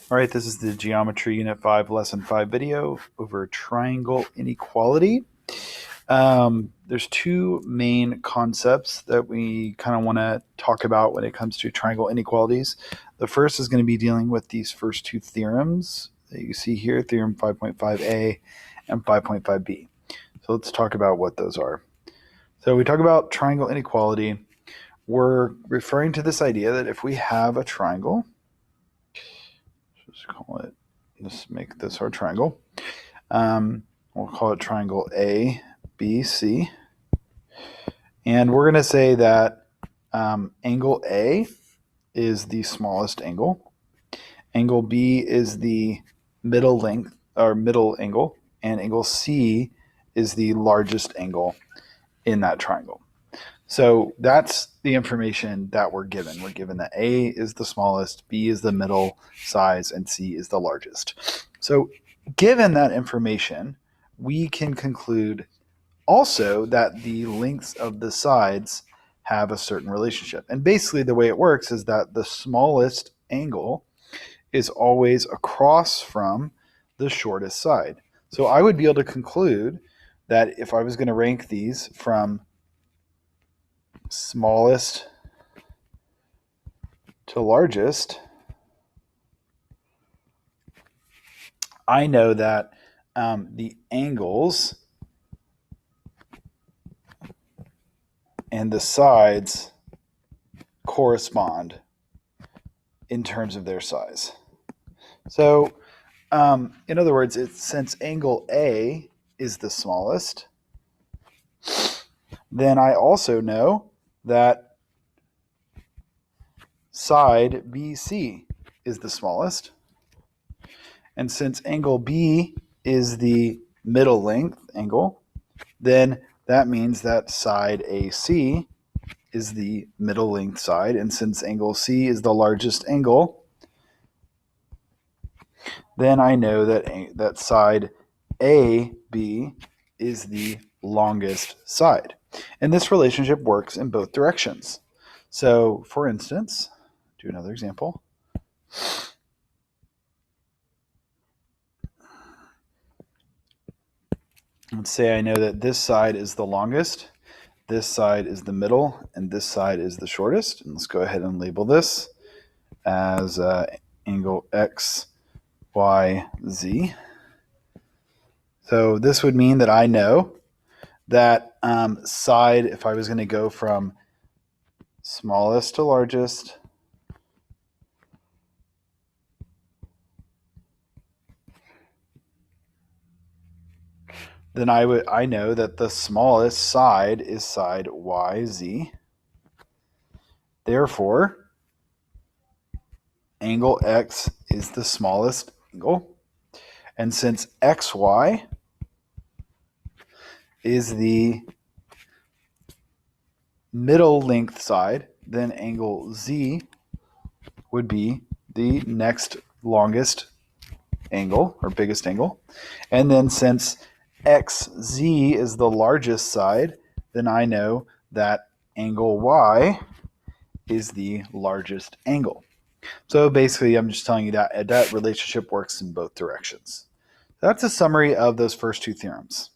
All right, this is the Geometry Unit 5 Lesson 5 video over triangle inequality. There's two main concepts that we kind of want to talk about when it comes to triangle inequalities. The first is going to be dealing with these first two theorems that you see here, Theorem 5.5a and 5.5b. So let's talk about what those are. So we talk about triangle inequality. We're referring to this idea that if we have a triangle, let's make this our triangle. We'll call it triangle A, B, C. And we're going to say that angle A is the smallest angle. Angle B is the middle length or middle angle. And angle C is the largest angle in that triangle. So that's the information that we're given. We're given that A is the smallest, B is the middle size, and C is the largest. So given that information, we can conclude also that the lengths of the sides have a certain relationship. And basically the way it works is that the smallest angle is always across from the shortest side. So I would be able to conclude that if I was going to rank these from smallest to largest, I know that the angles and the sides correspond in terms of their size. So, in other words, since angle A is the smallest, then I also know that side BC is the smallest. And since angle B is the middle length angle, then that means that side AC is the middle length side. And since angle C is the largest angle, then I know that side AB is the longest side. And this relationship works in both directions. So, for instance, do another example. Let's say I know that this side is the longest, this side is the middle, and this side is the shortest. And let's go ahead and label this as angle X, Y, Z. So this would mean that I know that side, if I was going to go from smallest to largest, then I know that the smallest side is side YZ. Therefore, angle X is the smallest angle. And since XY is the middle length side, then angle Z would be the next longest angle or biggest angle. And then since XZ is the largest side, then I know that angle Y is the largest angle. So basically, I'm just telling you that that relationship works in both directions. That's a summary of those first two theorems.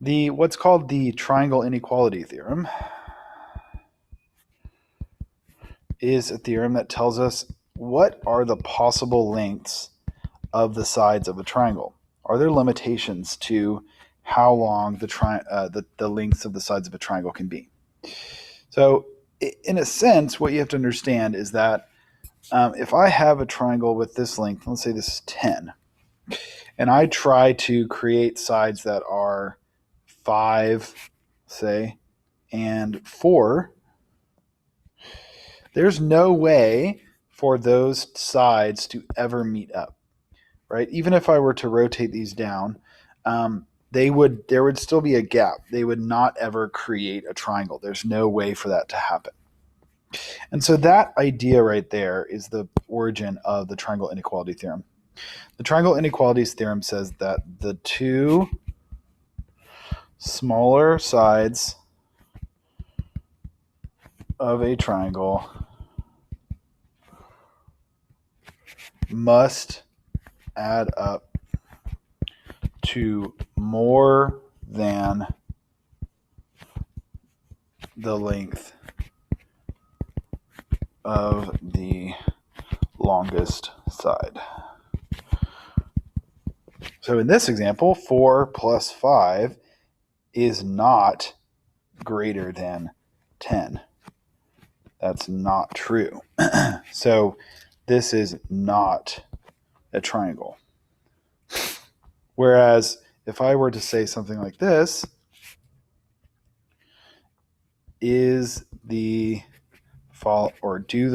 What's called the triangle inequality theorem is a theorem that tells us what are the possible lengths of the sides of a triangle. Are there limitations to how long the lengths of the sides of a triangle can be? So in a sense, what you have to understand is that if I have a triangle with this length, let's say this is 10, and I try to create sides that are 5, say, and 4, there's no way for those sides to ever meet up, right? Even if I were to rotate these down, there would still be a gap. They would not ever create a triangle. There's no way for that to happen. And so that idea right there is the origin of the triangle inequality theorem. The triangle inequalities theorem says that the two smaller sides of a triangle must add up to more than the length of the longest side. So in this example, 4 plus 5 is not greater than 10. That's not true. So this is not a triangle. Whereas if I were to say something like this, do the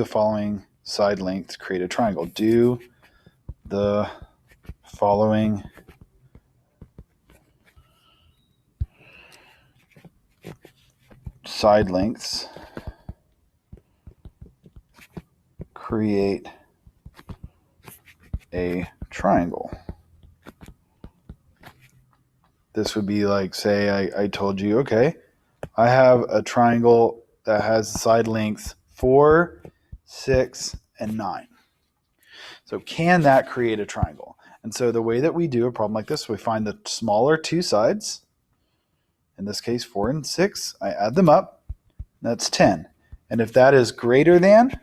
following side lengths create a triangle? Do the following side lengths create a triangle? This would be like, say I told you, okay, I have a triangle that has side lengths 4, 6, and 9. So can that create a triangle? And so the way that we do a problem like this, we find the smaller two sides. In this case, 4 and 6. I add them up. That's 10. And if that is greater than,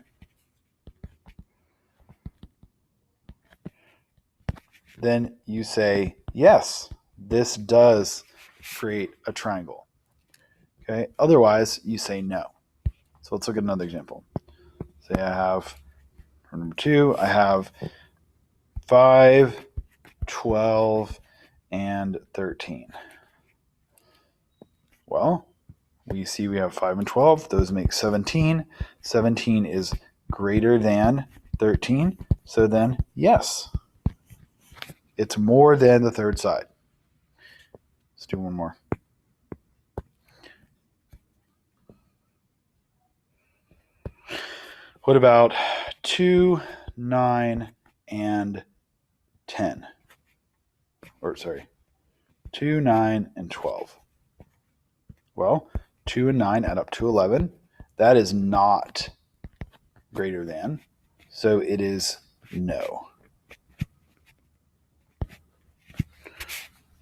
then you say, yes, this does create a triangle. Okay. Otherwise, you say no. So let's look at another example. Say I have, for number 2, I have 5, 12, and 13. Well, we see we have 5 and 12. Those make 17. 17 is greater than 13. So then, yes, it's more than the third side. Let's do one more. What about 2, 9, and 10? Or sorry, 2, 9, and 12. Well, 2 and 9 add up to 11. That is not greater than, so it is no.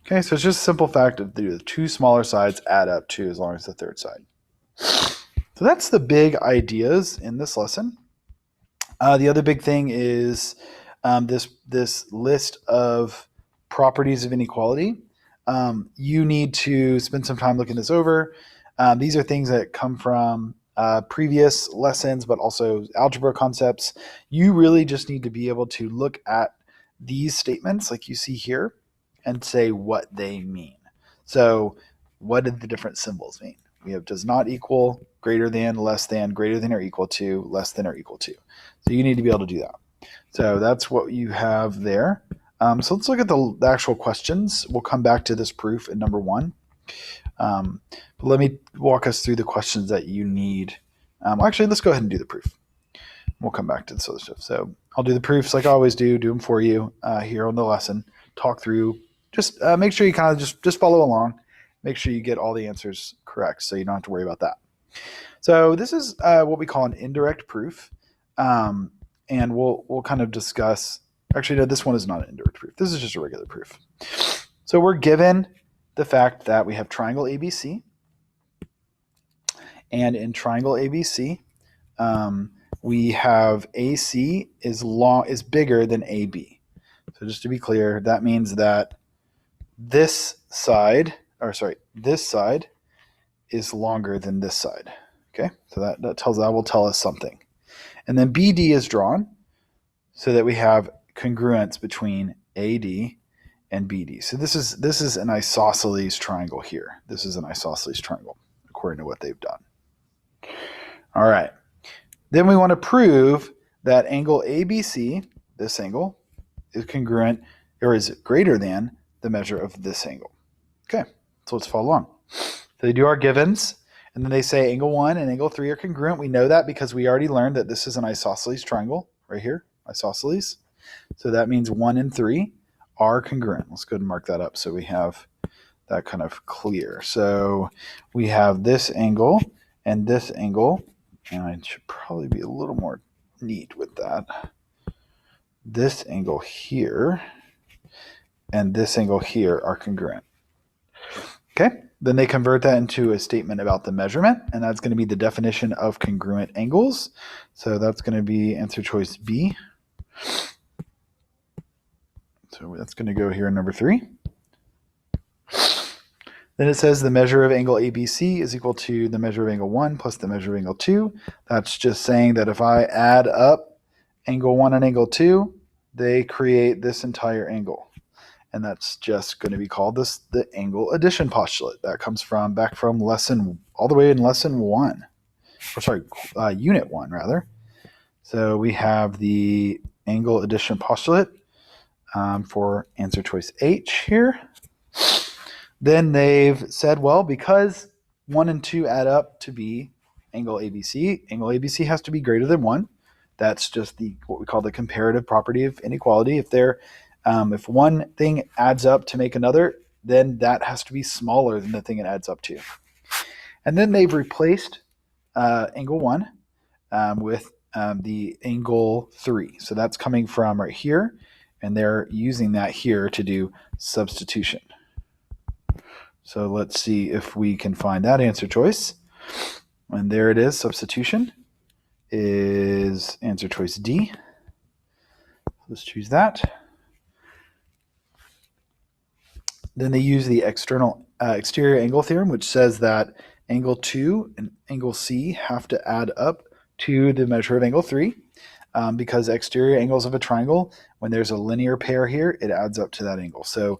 Okay, so it's just a simple fact of the two smaller sides add up to as long as the third side. So that's the big ideas in this lesson. The other big thing is this list of properties of inequality. You need to spend some time looking this over. These are things that come from previous lessons, but also algebra concepts. You really just need to be able to look at these statements like you see here and say what they mean. So what did the different symbols mean? We have does not equal, greater than, less than, greater than or equal to, less than or equal to. So you need to be able to do that. So that's what you have there. So let's look at the actual questions. We'll come back to this proof in number 1. But let me walk us through the questions that you need. Actually, let's go ahead and do the proof. We'll come back to this other stuff. So I'll do the proofs like I always do them for you here on the lesson, talk through, just make sure you kind of just follow along. Make sure you get all the answers correct so you don't have to worry about that. So this is what we call an indirect proof. And we'll kind of discuss, actually, no, this one is not an indirect proof. This is just a regular proof. So we're given the fact that we have triangle ABC. And in triangle ABC, we have AC is bigger than AB. So just to be clear, that means that this side is longer than this side. Okay, so that will tell us something. And then BD is drawn so that we have congruence between AD and BD. So this is an isosceles triangle here. This is an isosceles triangle according to what they've done. All right. Then we want to prove that angle ABC, this angle, is congruent or is greater than the measure of this angle. Okay, so let's follow along. So they do our givens, and then they say angle 1 and angle 3 are congruent. We know that because we already learned that this is an isosceles triangle right here, isosceles. So that means 1 and 3 are congruent. Let's go ahead and mark that up so we have that kind of clear. So we have this angle and this angle, and I should probably be a little more neat with that. this angle here and this angle here are congruent. Okay, then they convert that into a statement about the measurement, and that's going to be the definition of congruent angles. So that's going to be answer choice B. So that's going to go here in number 3. Then it says the measure of angle ABC is equal to the measure of angle 1 plus the measure of angle 2. That's just saying that if I add up angle 1 and angle 2, they create this entire angle. And that's just going to be called the angle addition postulate. That comes from back from all the way in lesson 1. Or sorry, unit 1 rather. So we have the angle addition postulate for answer choice H here. Then they've said, well, because 1 and 2 add up to be angle ABC has to be greater than 1. That's just what we call the comparative property of inequality. If one thing adds up to make another, then that has to be smaller than the thing it adds up to. And then they've replaced angle 1 with the angle 3. So that's coming from right here, and they're using that here to do substitution. So let's see if we can find that answer choice. And there it is. Substitution is answer choice D. Let's choose that. Then they use the exterior angle theorem, which says that angle 2 and angle C have to add up to the measure of angle 3. Because exterior angles of a triangle, when there's a linear pair here, it adds up to that angle. So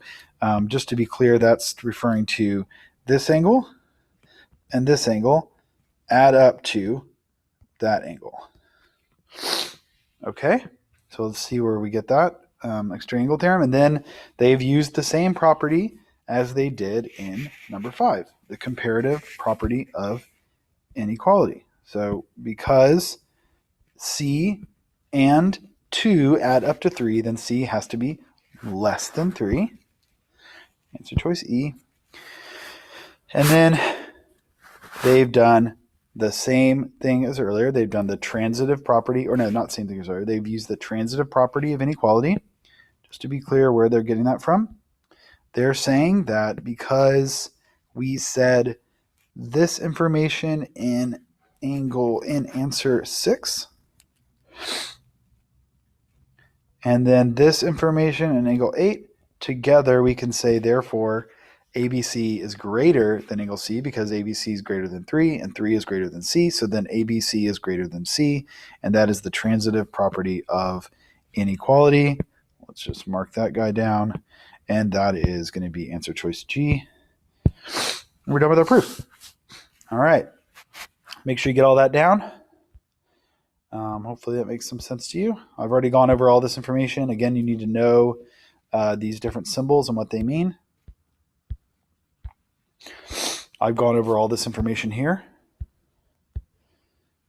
just to be clear, that's referring to this angle and this angle add up to that angle. Okay, so let's see where we get that exterior angle theorem. And then they've used the same property as they did in number 5, the comparative property of inequality. So because C and 2 add up to 3, then C has to be less than 3. Answer choice E. And then they've done the same thing as earlier. They've done the transitive property, or no, not the same thing as earlier. They've used the transitive property of inequality. Just to be clear where they're getting that from. They're saying that because we said this information in answer 6, and then this information in angle 8, together we can say, therefore, ABC is greater than angle C because ABC is greater than 3 and 3 is greater than C. So then ABC is greater than C, and that is the transitive property of inequality. Let's just mark that guy down, and that is going to be answer choice G. We're done with our proof. All right. Make sure you get all that down. Hopefully that makes some sense to you. I've already gone over all this information. Again, you need to know these different symbols and what they mean. I've gone over all this information here.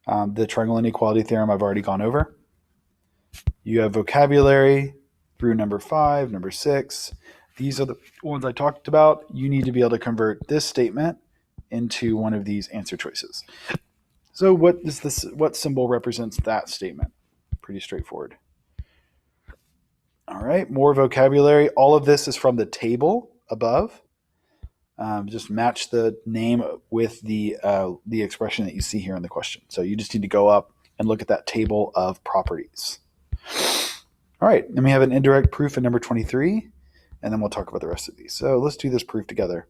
The triangle inequality theorem I've already gone over. You have vocabulary through number 5, number 6. These are the ones I talked about. You need to be able to convert this statement into one of these answer choices. So what symbol represents that statement? Pretty straightforward. All right, more vocabulary. All of this is from the table above. Just match the name with the expression that you see here in the question. So you just need to go up and look at that table of properties. All right, then we have an indirect proof in number 23, and then we'll talk about the rest of these. So let's do this proof together.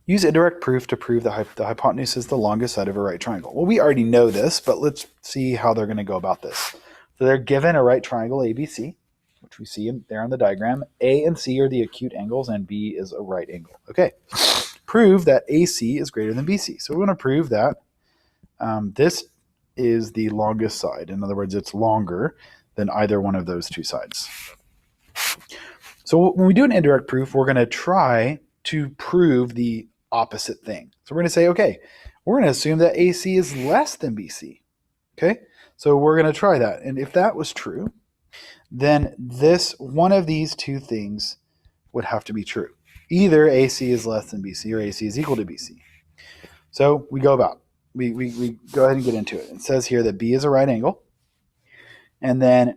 Use indirect proof to prove the hypotenuse is the longest side of a right triangle. Well, we already know this, but let's see how they're going to go about this. So they're given a right triangle ABC, which we see there on the diagram. A and C are the acute angles, and B is a right angle. Okay, prove that AC is greater than BC. So we want to prove that this is the longest side. In other words, it's longer than either one of those two sides. So when we do an indirect proof, we're going to try to prove the opposite thing. So we're going to say, okay, we're going to assume that AC is less than BC. Okay, so we're going to try that. And if that was true, then one of these two things would have to be true. Either AC is less than BC or AC is equal to BC. So we go about. We go ahead and get into it. It says here that B is a right angle And then,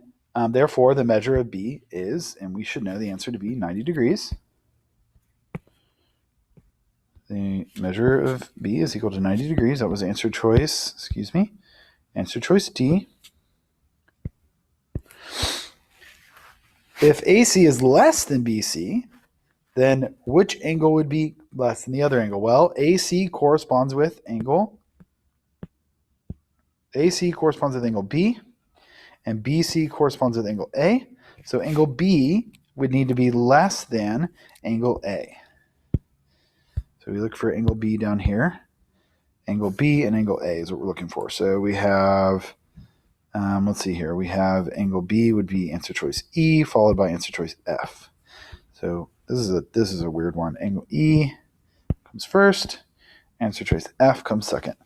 therefore, the measure of B is, and we should know the answer to be 90 degrees. The measure of B is equal to 90 degrees. That was answer choice, answer choice D. If AC is less than BC, then which angle would be less than the other angle? Well, AC corresponds with angle B, and BC corresponds with angle A. So angle B would need to be less than angle A. So we look for angle B down here. Angle B and angle A is what we're looking for. So we have, let's see here. We have angle B would be answer choice E, followed by answer choice F. So this is a weird one. Angle E comes first. Answer choice F comes second.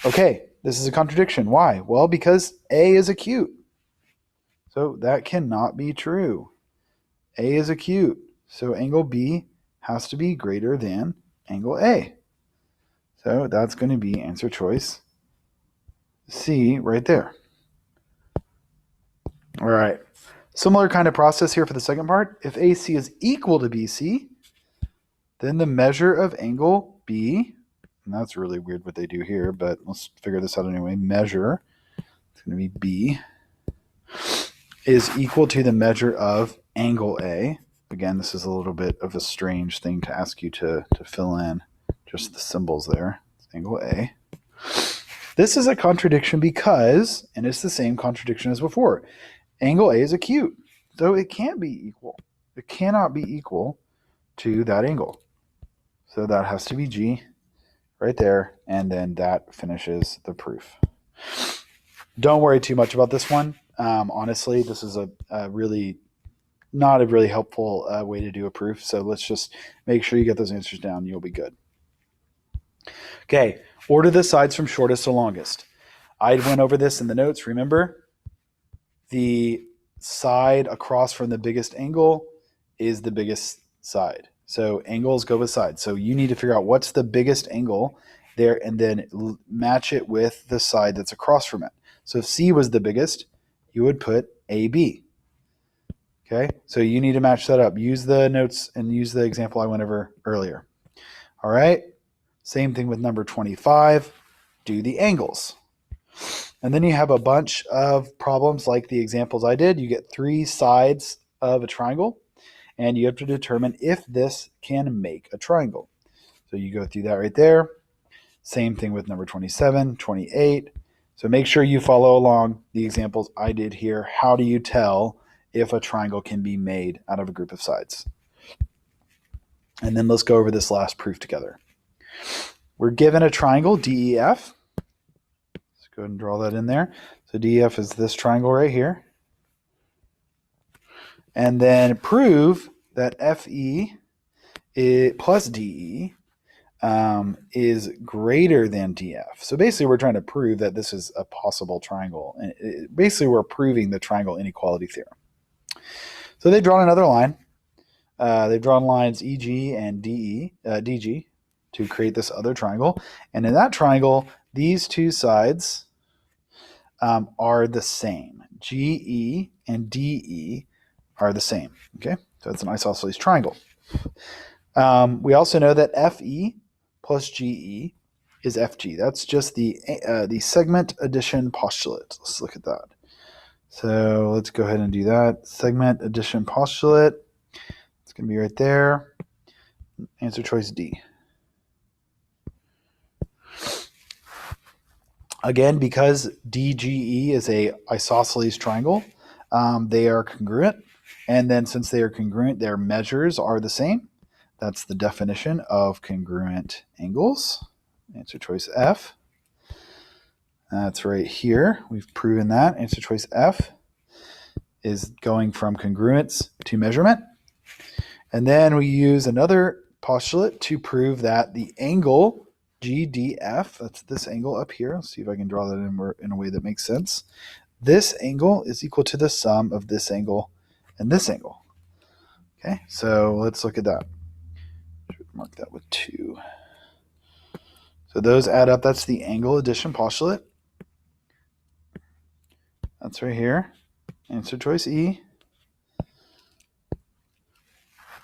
Okay, this is a contradiction. Why? Well, because A is acute. So that cannot be true. A is acute. So angle B has to be greater than angle A. So that's going to be answer choice C right there. All right. Similar kind of process here for the second part. If AC is equal to BC, then the measure of angle B, and that's really weird what they do here, but let's figure this out anyway. Measure, it's going to be B, is equal to the measure of angle A. Again, this is a little bit of a strange thing to ask you to fill in just the symbols there. It's angle A. This is a contradiction because, and it's the same contradiction as before, angle A is acute, so it can't be equal. It cannot be equal to that angle. So that has to be G right there, and then that finishes the proof. Don't worry too much about this one. Honestly, this is a really not a really helpful way to do a proof. So let's just make sure you get those answers down. You'll be good. Okay, order the sides from shortest to longest. I went over this in the notes. Remember, the side across from the biggest angle is the biggest side. So angles go with sides. So you need to figure out what's the biggest angle there and then match it with the side that's across from it. So if C was the biggest, you would put AB. Okay, so you need to match that up. Use the notes and use the example I went over earlier. All right, same thing with number 25. Do the angles. And then you have a bunch of problems like the examples I did. You get 3 sides of a triangle, and you have to determine if this can make a triangle. So you go through that right there. Same thing with number 27, 28. So make sure you follow along the examples I did here. How do you tell if a triangle can be made out of a group of sides? And then let's go over this last proof together. We're given a triangle, DEF. Let's go ahead and draw that in there. So DEF is this triangle right here. And then prove that FE plus DE is greater than DF. So basically we're trying to prove that this is a possible triangle. And basically we're proving the triangle inequality theorem. So they've drawn another line. They've drawn lines EG and DG to create this other triangle. And in that triangle, these two sides are the same. GE and DE are the same. Okay, so it's an isosceles triangle. We also know that FE plus GE is FG. That's just the segment addition postulate. Let's look at that. So let's go ahead and do that. Segment addition postulate. It's going to be right there. Answer choice D. Again, because DGE is a isosceles triangle, they are congruent. And then since they are congruent, their measures are the same. That's the definition of congruent angles. Answer choice F. That's right here. We've proven that. Answer choice F is going from congruence to measurement. And then we use another postulate to prove that the angle GDF, that's this angle up here. Let's see if I can draw that in a way that makes sense. This angle is equal to the sum of this angle and this angle. Okay, so let's look at that. Mark that with 2. So those add up. That's the angle addition postulate. That's right here. Answer choice E.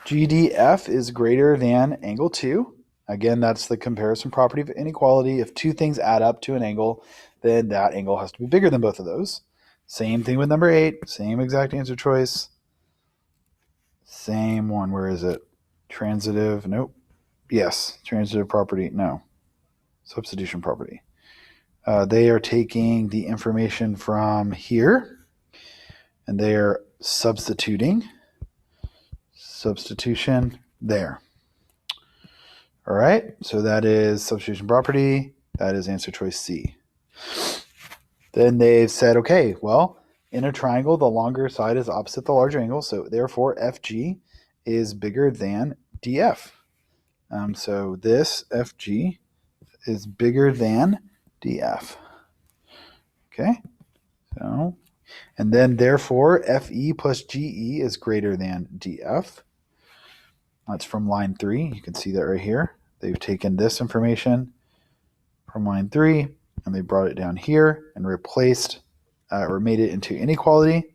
GDF is greater than angle 2. Again, that's the comparison property of inequality. If two things add up to an angle, then that angle has to be bigger than both of those. Same thing with number 8. Same exact answer choice. Same one. Where is it? Transitive. Nope. Yes. Transitive property. No. Substitution property. They are taking the information from here, and they are substituting. Substitution there. All right, so that is substitution property. That is answer choice C. Then they've said, okay, well, in a triangle, the longer side is opposite the larger angle, so therefore FG is bigger than DF. So this FG is bigger than DF. Okay, so, and then therefore FE plus GE is greater than DF. That's from line 3. You can see that right here. They've taken this information from line 3 and they brought it down here and replaced or made it into inequality.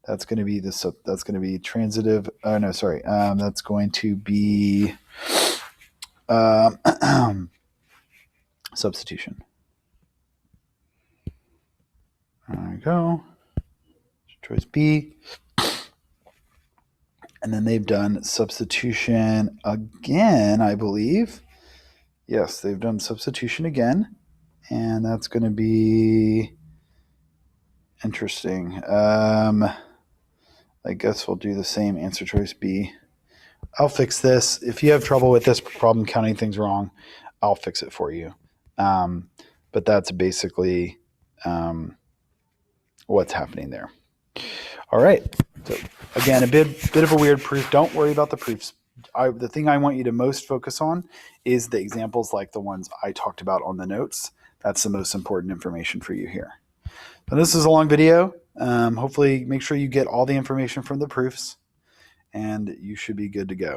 That's going to be this. That's going to be transitive. No, sorry. That's going to be substitution. There we go. Choice B. And then they've done substitution again, I believe. Yes, they've done substitution again. And that's going to be interesting. I guess we'll do the same answer choice B. I'll fix this. If you have trouble with this problem counting things wrong, I'll fix it for you. But that's basically what's happening there. All right. So again, a bit of a weird proof. Don't worry about the proofs. The thing I want you to most focus on is the examples like the ones I talked about on the notes. That's the most important information for you here. So this is a long video. Hopefully make sure you get all the information from the proofs and you should be good to go.